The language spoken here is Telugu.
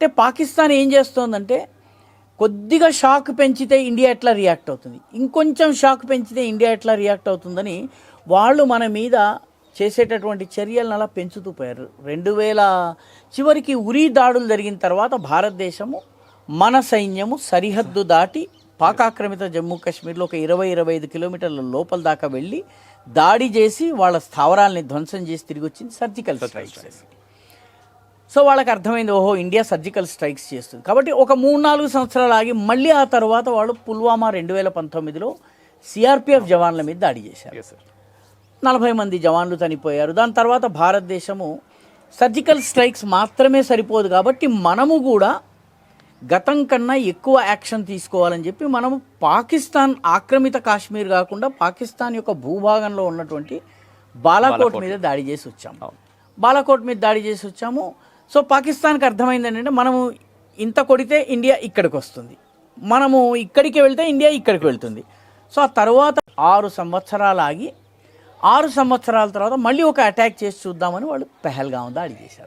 అంటే పాకిస్తాన్ ఏం చేస్తోందంటే కొద్దిగా షాక్ పెంచితే ఇండియా ఎట్లా రియాక్ట్ అవుతుంది, ఇంకొంచెం షాక్ పెంచితే ఇండియా ఎట్లా రియాక్ట్ అవుతుందని వాళ్ళు మన మీద చేసేటటువంటి చర్యలను అలా పెంచుతూ పోయారు. 2000 చివరికి ఉరీ దాడులు జరిగిన తర్వాత భారతదేశము మన సైన్యము సరిహద్దు దాటి పాకాక్రమిత జమ్మూ కాశ్మీర్లో ఒక 20-25 కిలోమీటర్ల లోపల దాకా వెళ్ళి దాడి చేసి వాళ్ళ స్థావరాలని ధ్వంసం చేసి తిరిగి వచ్చింది సర్జికల్ స్ట్రైక్స్. సో వాళ్ళకి అర్థమైంది, ఓహో ఇండియా సర్జికల్ స్ట్రైక్స్ చేస్తుంది. కాబట్టి ఒక 3-4 సంవత్సరాలు ఆగి మళ్ళీ ఆ తర్వాత వాళ్ళు పుల్వామా 2019లో సిఆర్పిఎఫ్ జవాన్ల మీద దాడి చేశారు. 40 మంది జవాన్లు చనిపోయారు. దాని తర్వాత భారతదేశము సర్జికల్ స్ట్రైక్స్ మాత్రమే సరిపోదు కాబట్టి మనము కూడా గతం కన్నా ఎక్కువ యాక్షన్ తీసుకోవాలని చెప్పి మనము పాకిస్తాన్ ఆక్రమిత కాశ్మీర్ కాకుండా పాకిస్తాన్ యొక్క భూభాగంలో ఉన్నటువంటి బాలాకోట్ మీద దాడి చేసి వచ్చాము. బాలాకోట్ మీద దాడి చేసి వచ్చాము. సో పాకిస్తాన్కి అర్థమైంది ఏంటంటే మనము ఇంత కొడితే ఇండియా ఇక్కడికి వస్తుంది, మనము ఇక్కడికి వెళ్తే ఇండియా ఇక్కడికి వెళ్తుంది. సో ఆ తర్వాత 6 సంవత్సరాలు ఆగి 6 సంవత్సరాల తర్వాత మళ్ళీ ఒక అటాక్ చేసి చూద్దామని వాళ్ళు పెహల్గాం దాడి చేశారు.